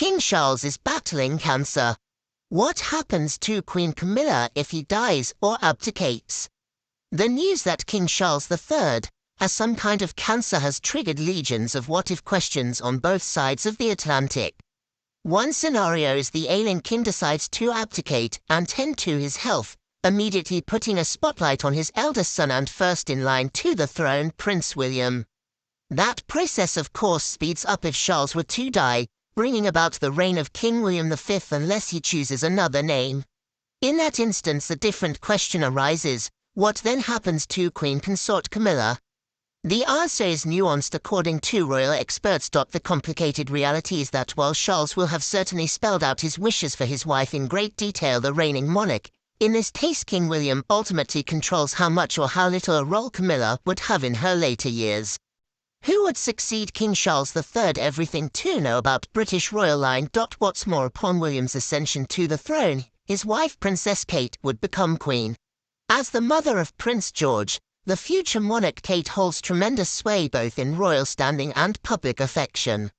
King Charles is battling cancer. What happens to Queen Camilla if he dies or abdicates? The news that King Charles III has some kind of cancer has triggered legions of what-if questions on both sides of the Atlantic. One scenario is the ailing king decides to abdicate and tend to his health, immediately putting a spotlight on his eldest son and first in line to the throne, Prince William. That process of course speeds up if Charles were to die, bringing about the reign of King William V unless he chooses another name. In that instance a different question arises: what then happens to Queen Consort Camilla? The answer is nuanced according to royal experts. The complicated reality is that while Charles will have certainly spelled out his wishes for his wife in great detail, the reigning monarch, in this case King William, ultimately controls how much or how little a role Camilla would have in her later years. Who would succeed King Charles III? Everything to know about British royal line. What's more, upon William's ascension to the throne, his wife Princess Kate would become queen. As the mother of Prince George, the future monarch, Kate holds tremendous sway both in royal standing and public affection.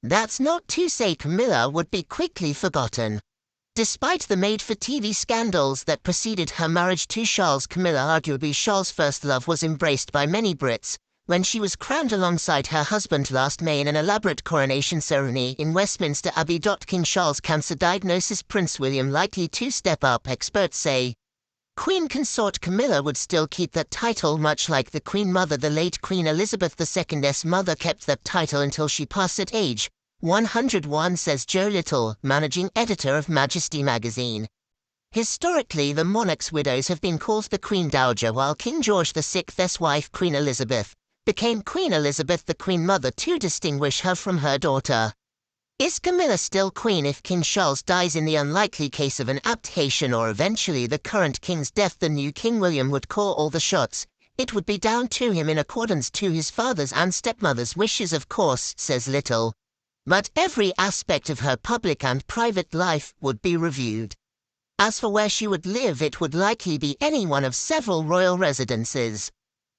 That's not to say Camilla would be quickly forgotten. Despite the made-for-TV scandals that preceded her marriage to Charles, Camilla, arguably Charles' first love, was embraced by many Brits when she was crowned alongside her husband last May in an elaborate coronation ceremony in Westminster Abbey. King Charles' cancer diagnosis: Prince William likely to step up, experts say. Queen Consort Camilla would still keep that title, much like the Queen Mother. The late Queen Elizabeth II's mother kept that title until she passed at age 101, says Joe Little, managing editor of Majesty magazine. Historically, the monarch's widows have been called the Queen Dowager, while King George VI's wife, Queen Elizabeth, became Queen Elizabeth, the Queen Mother, to distinguish her from her daughter. Is Camilla still queen if King Charles dies? In the unlikely case of an abdication or eventually the current king's death, the new King William would call all the shots. It would be down to him in accordance to his father's and stepmother's wishes, of course, says Little. But every aspect of her public and private life would be reviewed. As for where she would live, it would likely be any one of several royal residences.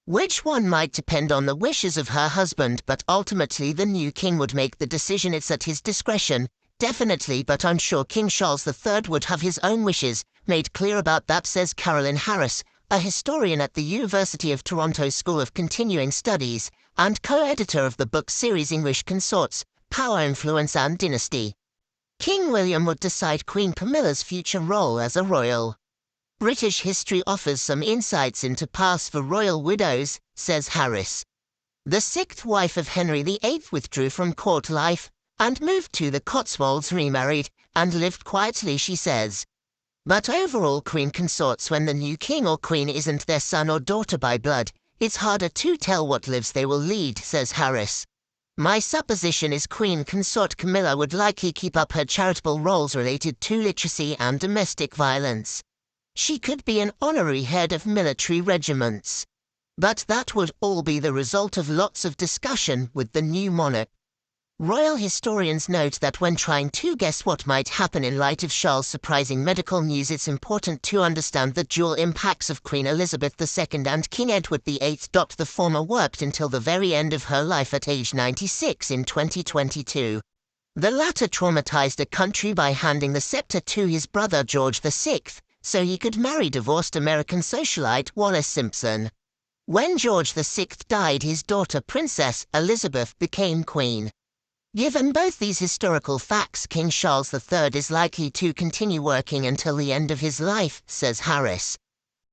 Which one might depend on the wishes of her husband, but ultimately the new king would make the decision. It's at his discretion, definitely, but I'm sure King Charles III would have his own wishes made clear about that, says Carolyn Harris, a historian at the University of Toronto School of Continuing Studies and co-editor of the book series English Consorts, Power, Influence and Dynasty. King William would decide Queen Camilla's future role as a royal. British history offers some insights into paths for royal widows, says Harris. The sixth wife of Henry VIII withdrew from court life and moved to the Cotswolds, remarried, and lived quietly, she says. But overall, queen consorts, when the new king or queen isn't their son or daughter by blood, it's harder to tell what lives they will lead, says Harris. My supposition is Queen Consort Camilla would likely keep up her charitable roles related to literacy and domestic violence. She could be an honorary head of military regiments. But that would all be the result of lots of discussion with the new monarch. Royal historians note that when trying to guess what might happen in light of Charles' surprising medical news, it's important to understand the dual impacts of Queen Elizabeth II and King Edward VIII. The former worked until the very end of her life at age 96 in 2022. The latter traumatized a country by handing the scepter to his brother George VI, so he could marry divorced American socialite Wallis Simpson. When George VI died, his daughter Princess Elizabeth became queen. Given both these historical facts, King Charles III is likely to continue working until the end of his life, says Harris.